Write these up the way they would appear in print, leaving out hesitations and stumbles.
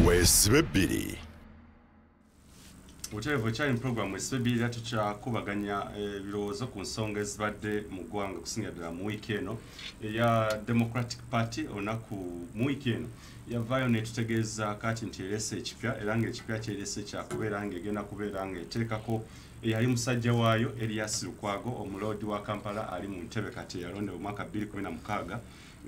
Weesibe bbiri. Uterevu cyane program weesibe bbiri yatucha kubaganya birowoozo ku nsonga ezibadde mu ggwanga okusingira mu week eno ya Democratic Party onaku mu week eno yavaayo netutegeeza kati nti erese ekipya era ng'ekipya kyerese kyakubeera ng'egenda kubeera ng'eteekako eyali musajja waayo Erias Lukwago omulodi wa Kampala ali mu ntebe kati yalonde mu mwaka 2016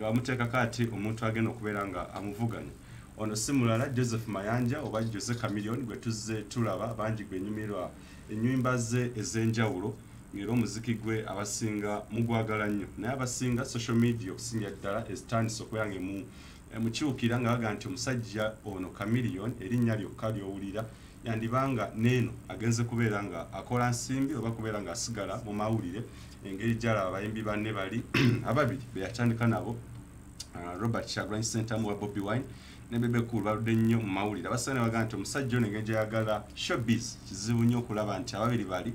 bamuteeka kati omuntu agenda okubeera nga amuvuganya. Ono simulala Joseph Mayanja oba Jose Chameleone gwe tuzze tulaba bangi gwe nyumirwa ennyimba ze ez'enjawulo ngero omuziki gwe abasinga mugwagala nnyo naye abasinga social media okusinga ddala ezitandise okubeera mu kiwukira nga baga nti omusajja ono Chameleone erinnya lyokka ly'owulira yandibanga neeno agenze kubeera nga akola nsimbi oba kubeera nga asigala mu mawulire engeri gy'alaba abayimbi banne bali ababiri be yatandika nabo Robert Kyagulanyi Ssentamu wa Bobi Wine ne Bebe Cool baludde nnyo mu mawulire abasane baga nti omusajja ono engeri gy'ayagala showbiz kizibu nnyo okulaba nti ababiri bali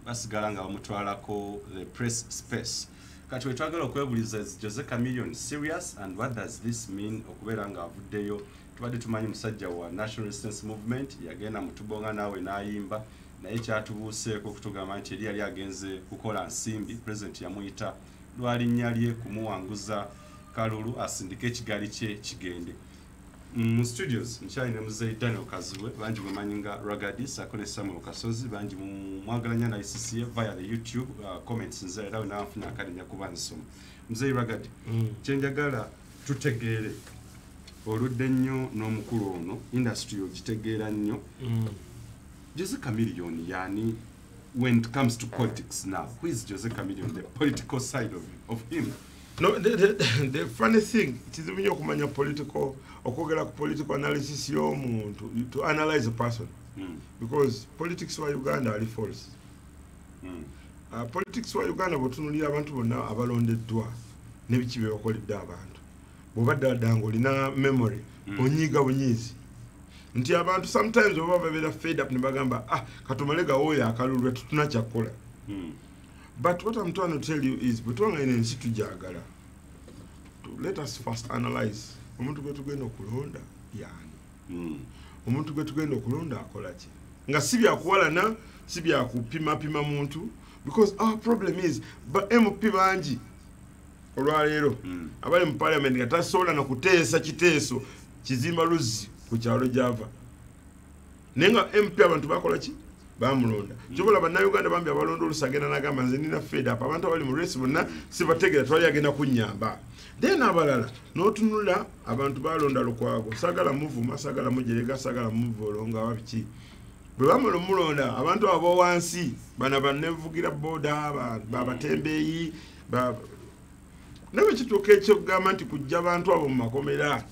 basigala nga bamutwalako the press space. Kati wetwagala okwebuliza Jose Chameleone serious and what does this mean okubeera nga avuddeyo tubadde tumanyi musajja wa National Resistance Movement yagenda mutubonga naawe n'ayimba naye kyatubuuseeko kutugamba nti eri yali agenze kukola nsimbi president yamuyita lwalinnya lye kumuwanguza kalulu asindike ekigali kye kigende. Mu studios nkyalina muzeyi Daniel Kaziwe bangi mumanyi nga Ragadis akole Samuel Kasozi bangi mwagalanya na ICCA via the YouTube comments nze era naafuna akademya kuba nsoma muzeyi Ragadi kyenjagala tutegeere oludde nnyo n'omukulu ono industry ogitegeera nnyo Jose Chameleone yani when it comes to politics now who is Jose Chameleone the political side of him? No, the funny thing, it is when you come on political analysis to analyze a person. Because politics wa Uganda are false. Politics wa Uganda botunuli abantu bonna abalondeddwa n'ebikibe bakoledde abantu. Bobadde dango lina memory onyiga bunyizi. Nti abantu sometimes baba babeera fed up ne bagamba katumalega oyo akalulwe tutunakyakola. But what I'm trying to tell you is, let us first analyze. Omuntu gwe tugenda okulonda yani. Omuntu gwe tugenda okulonda akola ki? Nga sibya kuwalana, sibya kupima muntu. Because our problem is, MP bangi olwaleero abali mu parliament nga tasobola na kuteesa kiteeso kizimba luzzi ku kyalo Java. Nenga MP abantu bakola ki? Bamulonda. Chokola bannayuganda bambi abalonda olusagenda nagamba nze nina fed up abantu abali mu race bonna sibategera twali agenda kunnyamba. Then abalala n'otunula abantu balonda Lukwago sagala muvuma sagala mujerega sagala muvolonga wabiki. Bwe bamulonda abantu abo wansi bana bannevugira boda babatembeyi nawe kituuka ekyo kugamba nti kujja abantu abo mu makomera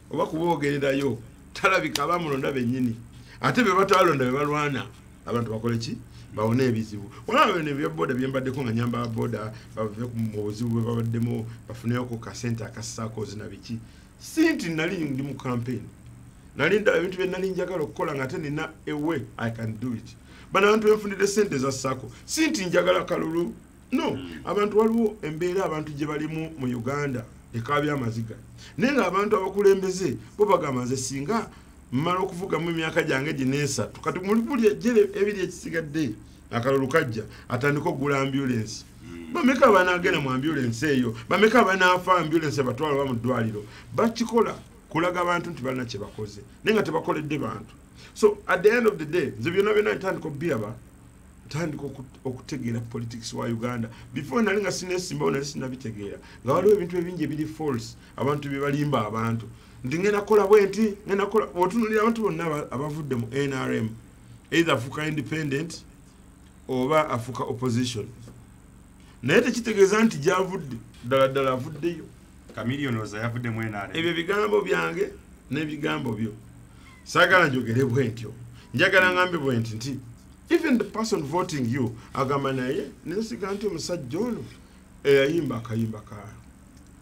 oba kuboogererayo talabika bamulonda bennyini ate be batalonda be balwana abantu bakole ki bawone ebizibu wala bene byaboda byembaddeko nga nyamba boda bave ku mubuzibu bwe babaddemo bafuneyo ku kasenta akassako zina biki sinti nali ndi mu campaign nali nda ebintu bye nali njagala okukola nga nina a way I can do it bana abantu benfunide sente za sako sinti njagala kalulu no abantu waliwo embeera abantu gye balimu mu Uganda ekabya amaziga nenga abantu abakulembeze bo bagamba nze singa mmala okuvuga mu myaka gyange ginesa tukati mulipuli ejjere ebiri ekisigadde akalulu kajja atandika okugula ambulance bameka banagenda mu ambulance eyo bameka banaafa ambulance batwala ba mu ddwaliro bakikola kulaga abantu nti balina kye bakoze nenga tebakoledde bantu. So at the end of the day nze byonna byonna ntandika obbiraba ntandika okutegeera politics wa Uganda before nali nga sinesimbawo nali sinabitegeera nga waliwo ebintu ebingi ebiri false abantu bye balimba abantu ndingena kola bwenti ngena kola otunulira abantu bonna abavudde mu NRM either afuka independent oba afuka opposition naye tekitegeeza nti gyavudde ddala avuddeyo. Chameleone oza yavudde mu NRM ebyo bigambo byange n'ebigambo byo saagala njogere bwentyo njagala ngambe bwenti nti even the person voting you agamba naye nesiga nti omusajja ono eyayimba akayimba ka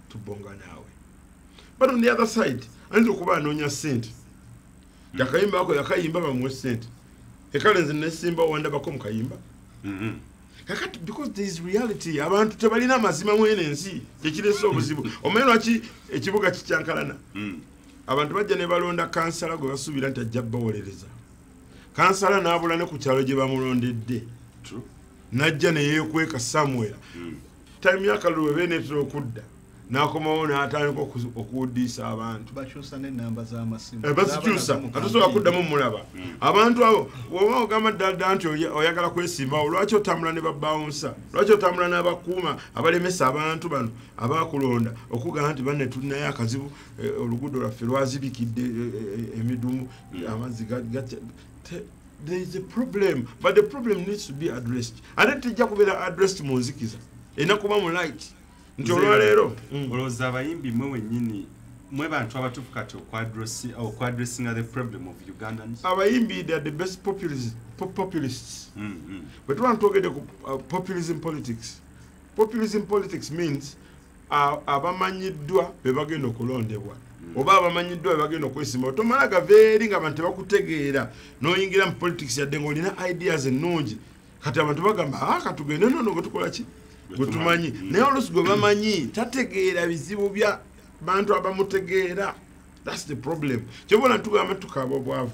tubonga naawe. But on the other side, anzo kuba anonya sente. Yakayimba ako yakayimba bamuwe sente. Ekalenze nesimba wanda bako mukayimba. Kakati because there is reality abantu tebalina mazima mwene ensi. Kyekireso obuzibu. Omeno aki ekibuga kicyankalana. abantu bajja ne balonda kansala gwe basuubira nti ajja bawolereza kansala n'abula ne ku kyalo gye bamulondedde n'ajja ne yeekweka somewhere time yakalulu beenetera okudda n'akomawo n'atandika okuwuddiisa abantu bakyusa n'ennamba z'amasimu bazikyusa atusobola kuddamu mulaba abantu abo woba ogamba ddala nti oyagala kwesimbawo lwaki otambula ne babbawunsa lwaki otambula n'abakuuma abalemesa abantu bano abakulonda okugamba nti banne tulinayo akazibu oluguudo lwaffe lwazibikidde emidumu amazzi there is a problem but the problem needs to be addressed ate tejja kubeera addressed mu nzikiza erina kuba mu light nti olwaleero olowooza abayimbi mwe wennyini mwe bantu abatuufu kati okwadressinga the problem of Ugandans abayimbi they are the best populists bwe tuba ntwogedde ku populism politics means abamanyiddwa be bagenda okulondebwa oba abamanyiddwa be bagenda okwesimbawo tomala gaveeri nga abantu tebakutegeera n'oyingira mu politics yadde ng'olina ideas ennungi kati abantu bagamba katugende nono gwe tukola ki gwe tumanyi naye oluusi gwe bamanyi tategeera bizibu bya bantu abamutegeera that's the problem kyobona tugamba tukaaba obwavu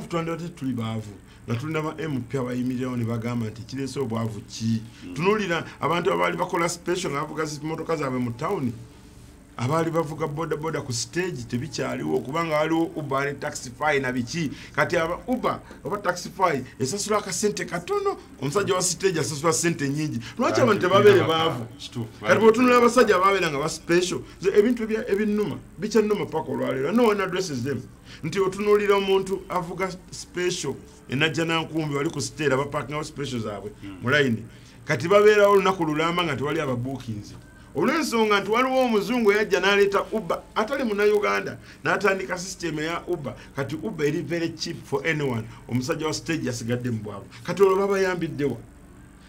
twandira tuli baavu nga tulina ba MP abayimirirawo ne bagamba nti kireese obwavu ki tunuulira abantu abaali bakola special nga bavuga motoka zaabwe mu tawuni abaali bavuga bodaboda ku stage tebikyaliwo kubanga waliwo Uber ne Taxify na biki kati Uber oba Taxify esasula akasente katono omusajja wa stage asasula sente nyingi lwaki abantu tebabeere baavu kati bwotunula abasajja ababeera nga ba special ebintu ebinnuma bikyannuma paka olwaleero no one addresses them nti otunuulira omuntu avuga special enajja nankumbi wali ku stage abapakingawo special zaabwe mu line kati babeerawo olunaku lulamba nga tewali ababuukinzi olw'ensonga nti waliwo omuzungu eyajja n'aleeta Uber atali munnayuganda n'atandika system ya Uber kati Uber eri very cheap for anyone omusajja wa stage yasigadde mu bwavu kati olwo babayambiddewa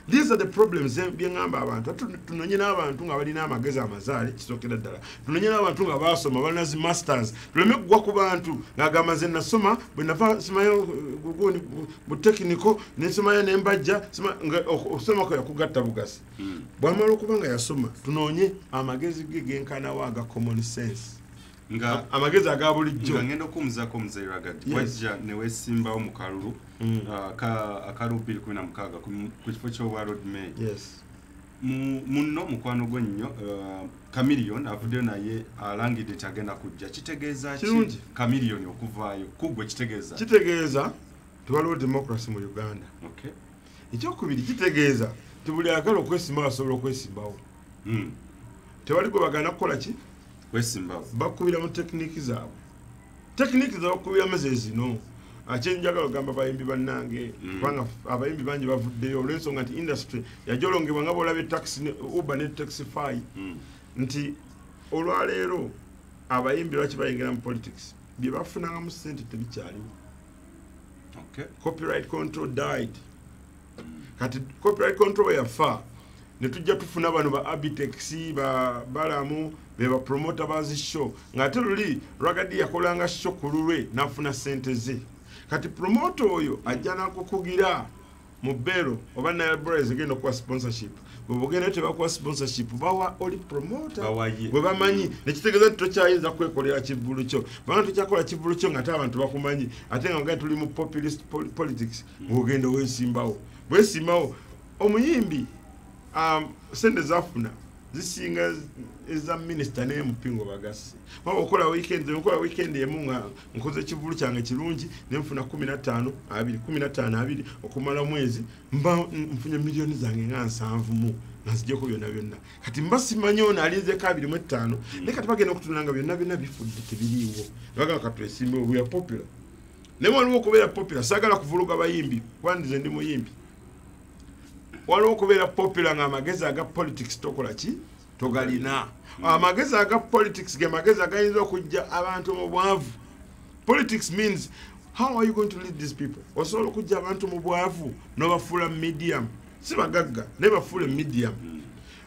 these are the problems byeŋŋamba abantu tunonye n'abantu nga balina amagezi amazaale kisookera ddala tunonye n'abantu nga baasoma balina zi masters tuleme kugwa ku bantu ng'agamba nze nasoma bwe nava simayo bu tekiniko nensomayo ne mbajja okusoma kwe yakugatta bugasi bw'amala okuba nga yasoma tunoonye amagezi ge genkanawo aga common sense nga amagezi aga bulijjo nga ngenda okumuzaako omuzeyi Ragadi wajja ne weesimbawo mu kalulu akalulu 2016 ku kifo ky'obwa road mayor munno mukwano gwe nnyo Chameleon avuddeyo naye alangidde nti agenda kujja kitegeeza ki Chameleon okuvaayo kugwe kitegeeza tewaliwo democracy mu Uganda ekyokubiri kitegeeza ti buli ayagala okwesimbawo asobola okwesimbawo tewali gwe bagana kukola ki kwesimbawo bakubira mu tekiniki zaabwe bakubiramu ze zino akyenjagala ogamba bayimbi bannange kubanga abayimbi bangi bavuddeyo olw'ensonga nti industry yajolongebwa nga bwolaba taxi Uber ne Taxify nti olwaleero abayimbi lwaki bayingira mu politics bye bafunangamu ssente tebikyaliwo copyright control died kati copyright control yafa ne tujja tufuna bano ba Abitex ba Balamu be ba promoter bazi show ngate luli Ragadi yakolanga show kululwe nafuna sente ze kati promoter oyo ajana kukugira mu bero oba na Elbrez geno kwa sponsorship bwogenda tebakwa sponsorship bawa oli promoter bwe bamanyi nekitegeeza nti tokyayinza kwekolera kivulu kyo bana tukyakola kivulu kyo ngate abantu bakumanyi ate nga ngati tuli mu populist politics bwogenda wesimbawo omuyimbi sente zafuna zisinga eza minister ne mpingo bagasi baba okola weekend yemunga nkoze kivulu kyange kirungi ne mfuna 15 okumala mwezi mfunye milioni zange nga 7 mu nazije ko byonna kati mbasimanyi ona alinze ka 2.5 ne kati bagenda okutunanga byonna bifudde tebiriwo baga katwesimbe we are popular ne waliwo okubeera popular sagala kuvuluga bayimbi kwandize ndi muyimbi waliwo okubeera popular nga amagezi aga politics tokola ki togalina amagezi aga politics ge magezi agayinza okujja abantu mu bwavu politics means how are you going to lead these people osobola okujja abantu mu bwavu n'obafuula medium si bagagga ne bafuule medium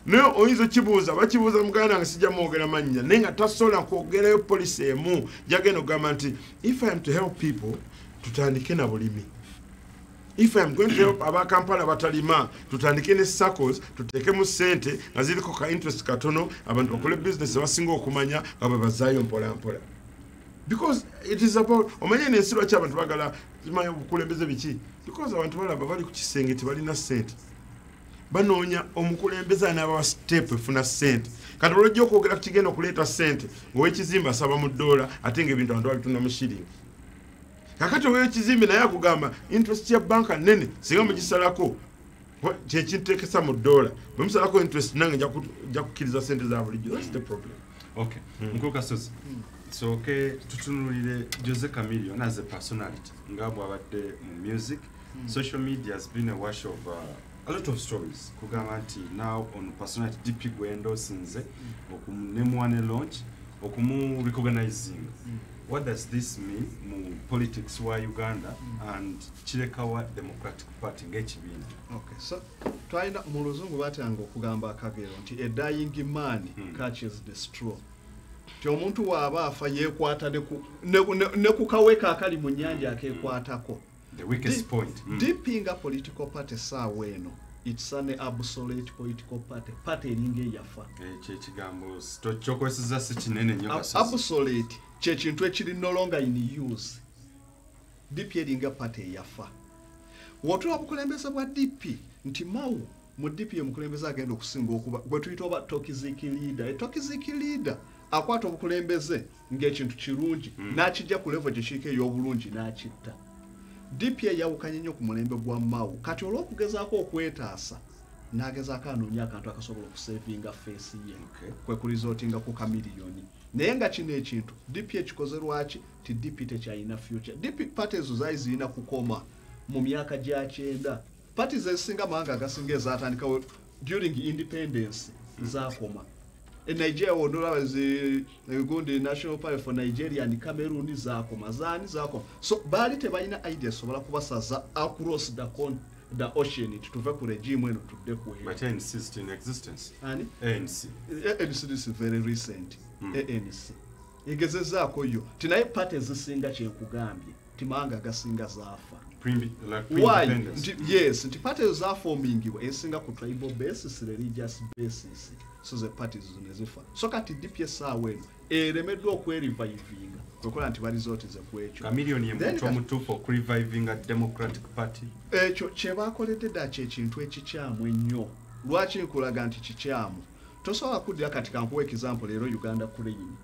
naye oyinza bakibuuza muganda nga sijja mwogera mannya naye nga tasobola kwogerayo policy emu jagenda okugamba nti if I am to help people tutandike na bulimi. If I'm going to help aba Kampala batalima, tutandike ne circles, tuteke mu sente, ngaziliko ka interest katono, abantu bakole business basinga okumanya aba bazayo mpola mpola. because it is about omanye n'ensiro ky'abantu bagala zimanyi obukulembeze biki because abantu balaba bali ku kisenge tebalina ssente banoonya omukulembeze anaaba wa step efuna ssente kati olwojja okwogera kugenda okuleeta ssente ng'owekizimbe asaba mu ddoola ate ng'ebintu abantu babitunda mu shiringi kakati ow'ekizimbe naye akugamba interest ya banka nnene singa mugisalako kyekintekesa mu ddoola bwe musalako interest nange nja kukkiriza ssente za bulijjo. That's the problem. Okay. Mkulu Kasozi. So okay, tutunulire Jose Chameleone as a personality. Ngabo abadde mu music. Social media has been a wash of a lot of stories. Kugamba nti now on personality DP Gwendo sinze okunemwane launch okumu recognizing. What does this mean mu politics wa Uganda and Chirekawa Democratic Party ng'ekibiina? Okay, so twaina mu luzungu batanga okugamba akagero nti a dying man catches the straw. Ti omuntu waaba afa yeekwata ne ku kaweka akali mu nnyanja akeekwatako. The weakest point. Dipinga political party saawa eno. It's an obsolete political party. Party eringa yafa. Ekigambo kyokwesiza si kinene nnyo Kasozi. Obsolete kintu ekiri no longer in use. DP eringa party yafa. Wotula bukulembeza bwa DP nti mawu mu DP omukulembeza agenda okusinga okuba gwe tuyita oba toxic leader. Toxic leader akwata obukulembeze ng'ekintu kirungi n'akijja ku level gyekiriko ey'obulungi n'akitta. DP yawukanye nnyo ku mulembe gwa mawu kati olw'okugezaako okwetaasa n'agezaako anoonya akantu akasobola okusevinga feesi ye kwe kurizootinga ku Chameleone. Naye nga kino ekintu DP ekikoze lwaki ti DP tekyalina future. DP party ezo zaali zirina kukoma mu myaka gya 90. Parties ezisinga amawanga agasinga ezaatandikawo during independence zaakoma. In Nigeria wonolaba the National Party for Nigeria and Cameroon zaakoma zaani zaakoma. So baali tebalina idea sobola kubasaza across the ocean tuve ku regime eno tudde ku But ANC is still in existence. Ani? ANC. ANC is very recent. ANC. Egezezaako yo. Tinaye party zisinga kyenkugambye. Timanga gasinga zaafa. Why? Yes, the parties are forming esinga ku tribal basis, religious basis. So the parties zinezifa. So kati DPS awe eremeddwa okwerivivinga. Kokola nti bali zote ze kwekyo. Chameleone yemuntu omutuufu okuriviving a Democratic Party. Ekyo kye bakoledde ddaaki ekintu ekikyamu ennyo. Lwaki nkulaga nti kikyamu? Tosobola kuddira kati kankuwa example leero Uganda Crane.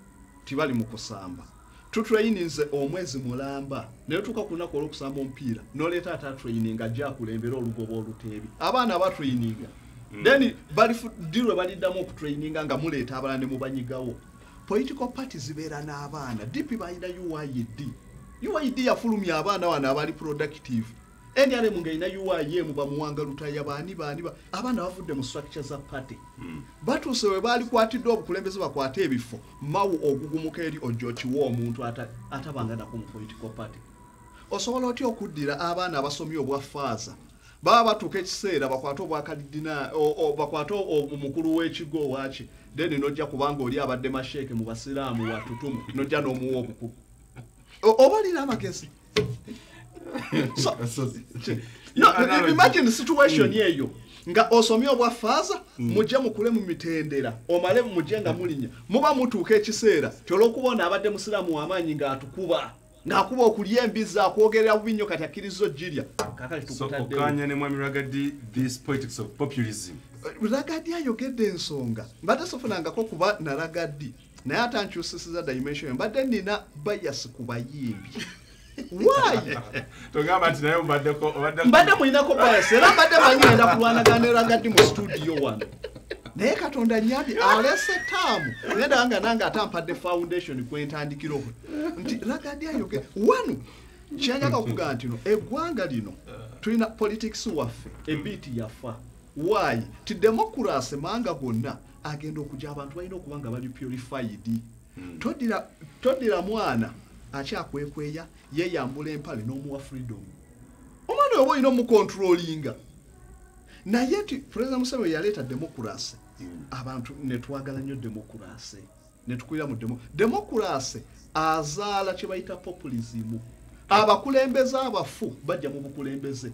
Tibali mu kusamba. Tutraininze omwezi mulamba naye tuka kunako olwokusamba omupiira noleeta ata training ajja kulembera olugobo oluteebi abaana ba training then bali dirwe baliddamu okutraininga nga muleeta abalala ne mubanyigawo. Political parties zibeera n'abaana. DP balina UID yafulumya abaana wana abali productive. NRM ng'erina UIM bamuwanga lutaya baani abaana bavudde mu structure za party. Batuuse we baali kwatiddwa obukulembeze bakwata ebifo mawu ogugumuka eri ojokiwa omuntu atabangana ku political party. Osobola otya okuddira abaana abasomye obwafaaza baba batuuka ekiseera bakwata obwakadina bakwata omukulu w'ekigo waaki then nojja kubanga oli abadde masheeke mu basiraamu watutumu nojja n'omuwa obukulu obalira amagezi. So, imagine the situation yeyo nga osomye obwafaaza mujje mukule mu mitendera omale mujenga mulinya muba mutuuka ekiseera kyolokubona abadde musiraamu w'amaanyi ng'atukuba ng'akuba okulya embiza akwogerera bubi nnyo kati akkirizo jirya kakali tukutadde. So okanya ne mwami Ragadi this politics of populism. Ragadi ayogedde ensonga mbadde sofunangako kuba na Ragadi naye atankyusisiza dimension mbadde nina bias ku bayimbi. Why? Togamba nti naye mbadde mulinako bias era mbadde manyenda kulwanagana Ragadi mu studio wano. Naye Katonda nyambi alese taamu ngenda anga nanga atampadde foundation kwentandikiro nti Ragadi ayoge wanu kyanyaga okugaa nti no eggwanga lino tulina politics waffe ebiti yafa. Why? Ti democracy manga gonna agenda okujja abantu balina okuba nga bali purified. Todira mwana akyakwekweya yeyambula empale n'omuwa freedom. Omwana oba olina omucontrollinga. Naye ti President Museveni yaleeta democracy. Abantu ne twagala nnyo democracy. Ne tukulira mu democracy azaala kye bayita populism. Abakulembeze abafu bajja mu bukulembeze.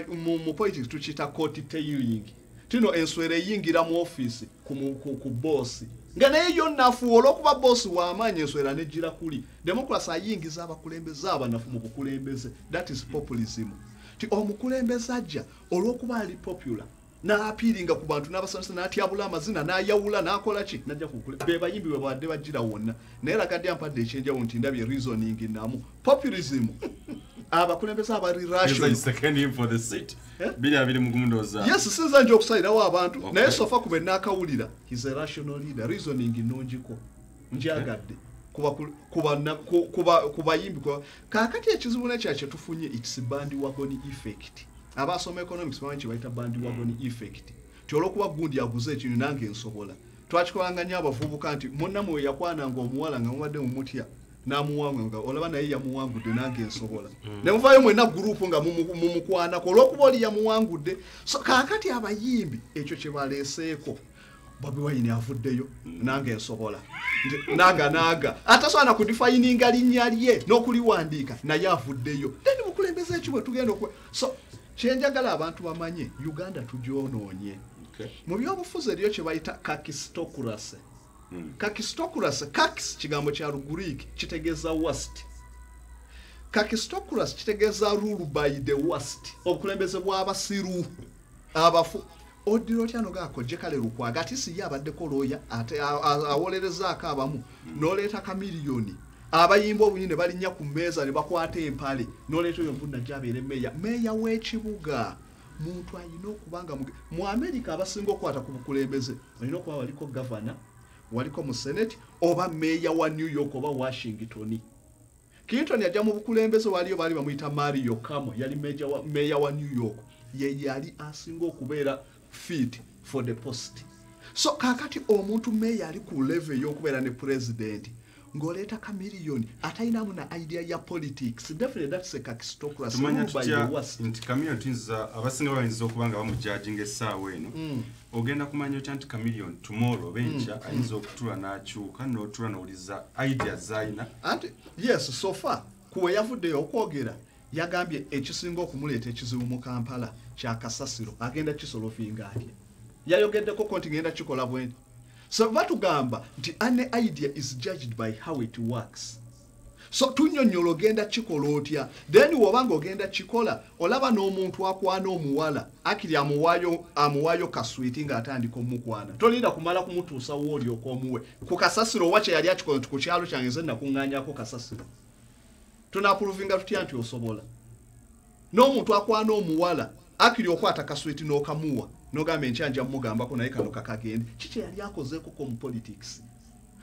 Mu politics tukiyita coat tailing. Tino enswere yingira mu office ku boss nga naye yonna afuula okuba boosi w'amaanyi enswera nejjira kuli democracy ayingiza abakulembeze abanafu mu bukulembeze. That is populism. Ti omukulembeze ajja olw'okuba ali popular n'apiiringa ku bantu n'abasanyusa n'atyabula amazina n'ayawula n'akola ki najja kukule be bayimbi bwe badde bajjira wonna naye lagadde ampadde ekyenjawulo nti ndabye reasoning namu populism. Abakulembeze abali rational yes sinza nje okusalirawo abantu naye sofa kube n'akawulira he's a rational leader reasoning nnungiko njagadde kuba yimbi kakati ekizibu nekyakye tufunye it's bandwagon effect. Abasoma economics bamanyi bayita bandwagon effect. Olwokuba gundi aguze ekintu nange nsobola twakikola nnyo abavubuka nti munnamu yakwananga omuwala nga mubadde mu mutya n'amuwanga olaba naye yamuwangudde nange nsobola ne muvaayo mwenna gurupu nga mumukwanako olwokuba oli yamuwangudde. So kakati abayimbi ekyo kye baleeseeko Bobi Wine avuddeyo nange nsobola naaga atasobola kudifayininga linnya lye n'okuliwandiika naye avuddeyo then mukulembeze ekibwe tugenda so kyenjagala abantu bamanye Uganda tugyonoonye. Mu byobufuzi eriyo kye bayita kakistocracy. Kakistocracy kakis kigambo kya Lugriiki kitegeeza worst. Kakistocracy kitegeeza rule by the worst. Obukulembeze bw'abasiru abafu odiro tyano gako jekale lukwaga ati si yabaddeko looya ate awolerezaako abamu n'oleeta kamiliyoni abayimba obunyine balinnya ku mmeeza ne bakwata empale n'oleeta oyo mpunda gyabeere meya w'ekibuga muntu ayina okubanga mu America abasinga okukwata ku bukulembeze alina okuba waliko governor waliko mu Senate oba meya wa New York oba Washington. Clinton yajja mu bukulembeze waliyo bali bamuyita Mario Cuomo yali meya wa New York ye yali asinga okubeera fit for the post. So kakati omuntu meya ali ku level y'okubeera ne president ngoleta kamiliyoni atayinamu na idea ya politics. Definitely that's a kakistocracy. Tumanya tutya nti kamiliyoni tuyinza abasinga bayinza okubanga bamujjajinga essaawa eno ogenda kumanya otya nti kamiliyoni tomorrow bencha ayinza okutula n'akyuka n'otula n'owuliza idea zayina anti yes so far kuwe yavuddeyo okwogera yagambye ekisinga okumuleeta ekizibu mu Kampala kya kasasiro agenda kisolofinga atya yayogeddeko konti ngenda kikola bwe. So batugamba nti an idea is judged by how it works. So tunyonyola ogenda kikola otya then wobanga ogenda kikola olaba n'omuntu akwana omuwala akiri amuwaayo kaswiti nga atandika omukwana tolinda kumala kumutuusa wooli okwomuwe ku kasasiro wache yali akikola nti ku kyalo kyange nze nakuŋŋaanyako kasasiro tunapuruvinga tutya nti osobola n'omuntu akwana omuwala akiri okwata kaswiti n'okamuwa nogambe nkyanja mugambako naye kano kakagende kiki yali akozeeko ko mu politics.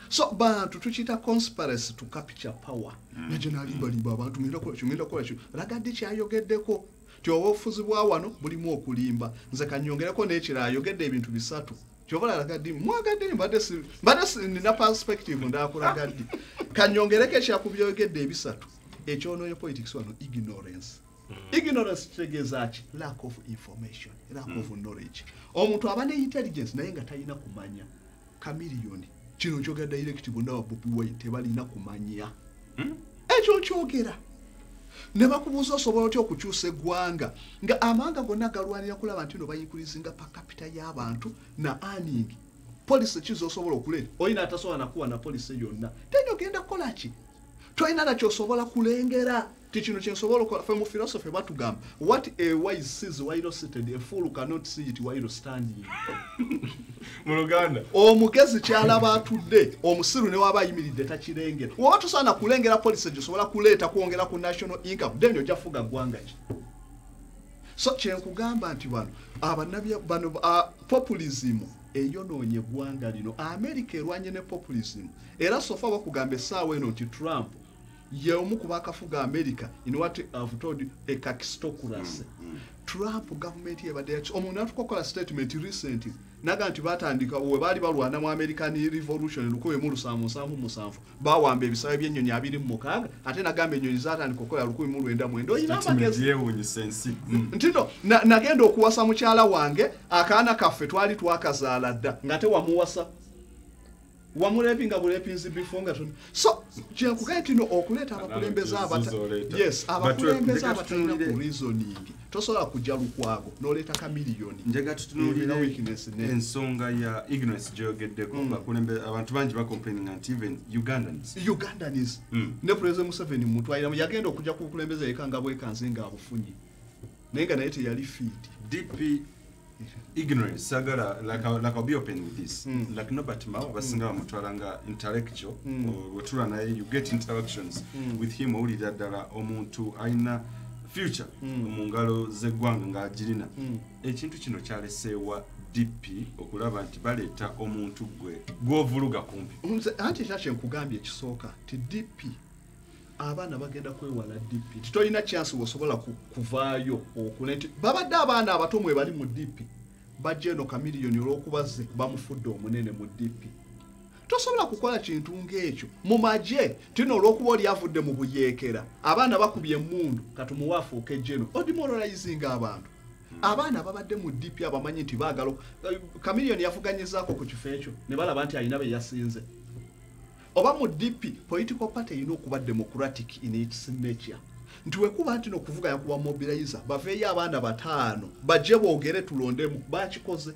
So bantu tukita conspiracy to capture power naje nalimbalimba abantu ngenda kola kyo lagadde kyayogeddeko tyowofuzi bwa wano bulimu okulimba nze kanyongereko n'ekira ayogedde ebintu bisatu kyovala lagadde mwagadde mbadde nina perspective ndakulagadde kanyongereko ekyakubyoyogedde ebisatu ekyonoyo politics wano ignorance. Ignorance kitegeeza ki lack of information lack of knowledge. Omuntu aba ne intelligence naye nga talina kumanya kamiliyoni kino kyoga direct bunda wa Bobi Wine tebalina kumanya ekyo kyogera ne bakubuuza osobola otya okukyusa eggwanga nga amanga gonna galwanira kulaba nti no bayikurizinga pa capita y'abantu na earning policy kizo osobola okuleeta oyina atasobola nakuwa na policy yonna tena ogenda kukola ki toyina nakyo osobola kulengera kino kyensobola okukola fe mu philosophy batugamba what a wise sees while seated a fool cannot see it while standing. Mu Luganda omugezi kyalaba atudde omusiru ne waba ayimiridde takirengera woba tosaana kulengera policy gyosobola kuleeta kwongera ku national income then ojja fuga ggwanga ki. So kyenkugamba nti wano abanabya bano populism eyonoonye eggwanga lino. America erwanye ne populism era sofa bakugamba essaawa eno nti Trump ye omu ku bakafuga America in what I've told you a kakistocracy. Trump government yebadde omuntu atukokola statement recently naga nti batandika we bali balwana mu American Revolution 1777 bawamba ebisawe by'ennyonyi 26 ate nagamba ennyonyi zatandika okukola 1999 oyina amagezi ntino nagenda okuwasa mukyala wange akaana kaffe twali twakazaala dda nga tewamuwasa wamulepinga bulepinzi bifunga tuni so kyekugaya tino okuleeta abakulembeze abakulembeze abatalina ku reasoning tosobola kujja lukwago n'oleeta ka miliyoni njega tutunuulire ensonga ya ignorance gyogeddeko bakulembeze abantu bangi bacomplaining nti even Ugandans ne President Museveni mutwalira yagenda okujja ku bukulembeze yekanga bwekanze nga abufunye naye nga naye teyali fit DP ignorance sagala like I'll be open with this like Norbert Mao basinga bamutwalanga intellectual wetula naye you get interactions with him owulira ddala omuntu alina future mu ngalo z'eggwanga ng'agirina ekintu kino kyaleseewa DP okulaba nti baleeta omuntu gw'ovuluga kumpi anti kyakye nkugambye ekisooka ti DP abaana bagenda kwewala DP titolina chance wosobola kuvaayo okule nti babadde abaana abato mwe bali mu DP bajja eno ka miliyoni olw'okubaze bamufudde omunene mu DP tosobola kukola kintu ng'ekyo mu magye tino olw'okuba oli avudde mu buyeekera abaana bakubye emmundu katumuwa afuuke geno odemoralizing abantu abaana babadde mu DP abamanyi nti baagala ka miliyoni yafuganyizaako ku kifo ekyo ne balaba nti alina be yasinze oba mu DP political party ino okuba democratic in its nature nti wekuba nti nokuvuga yakuba mobilizer baveeyo abaana bataano bajje boogere tulondemu bakikoze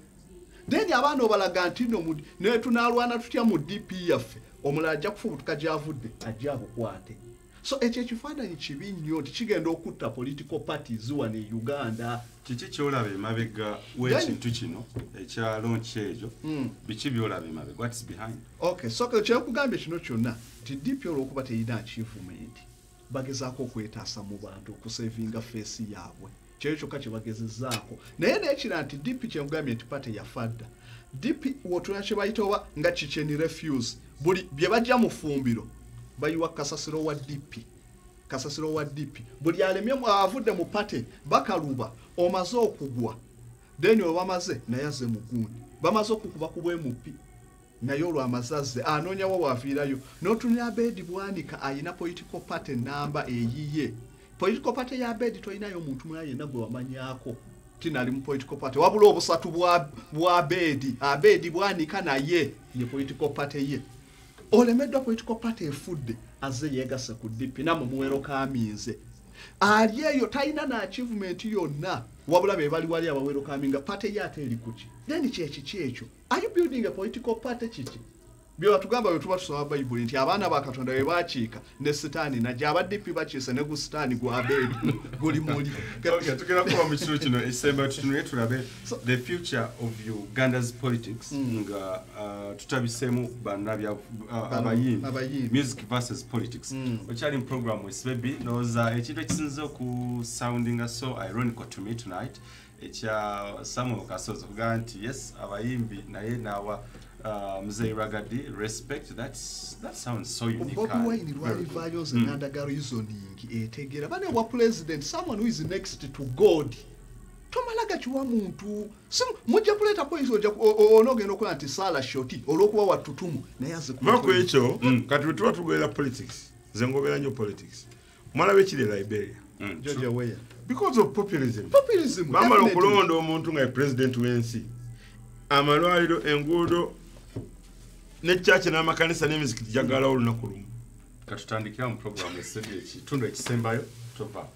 then abaana obalaga nti no ne tunalwana tutya mu DP yaffe omulala ajja kufubutuka gyavudde ajja abukwate so ekyo ekifaananyi kibi nnyo tikigenda okutta political parties wano e Uganda kiki kyolaba emabega w'ekintu kino ekyalo ekyo biki byolaba emabega what's behind okay so kyekugambye kino kyonna ti DP olw'okuba teyina achievement bagezaako okwetaasa mu bantu okusevinga face yaabwe kyekyo kyokka kye bagezezzaako naye neekira nti DP kyekugambye nti party yafadda DP wotuna kye bayita oba nga Chichen refuse buli bye bajja mu fumbiro bayiwa kasasiro wa DP buli alemye avudde mu party bakaluba omaze okugwa then obamaze nayaze mugundi bamaze okukuba kubwe mupi naye olwamazaze anoonyawo waafiirayo n'otunya Abedi Bwanika ayina political party namba eyiye political party ya Abedi toyinayo omuntu mulala yenna gwe wamanyako tinali mu political party wabula obusatu bwa Abedi Bwanika naye ye political party ye olemeddwa political party efudde aze yegase ku DP namwe muwero kaminze ali eyo talina na achievement yonna wabula be bali wali abawero kaminga party yate eri kuki then kyekyo are you building a political party kiki byo batugamba bwe tuba tusoma Bible nti abaana ba Katonda be bakiika ne Sitaani najja aba DP bakiise ne gu Sitaani gwa Abedi guli muli okay tukira kuba mu kiro kino esemba tutunule tulabe the future of Uganda's politics nga tutabisemu banabya abayimbi music versus politics okyali mu program with baby noza ekintu ekisinzo ku sounding so ironical to me tonight ekya Samuel Kasozo kuga nti yes abayimbi naye nawa Mzee Ragadi respect that sounds so unique. Bobi Wine rwali values and reasoning etegera bane wa president someone who is next to God tomalaga chiwa muntu mujja kuleta poizo onogenda okola nti sala shoti olwokuba watutumu naye mako ekyo kati tuba tugwera politics zengobera nyo politics mwala bekire Liberia George Weah because of populism bamala okulonda omuntu nga president w'ensi amalwaliro enguudo ne church n'amakanisa n'emizikiti jagala olunaku lumu katutandikira mu program ekitundu ekisembayo tova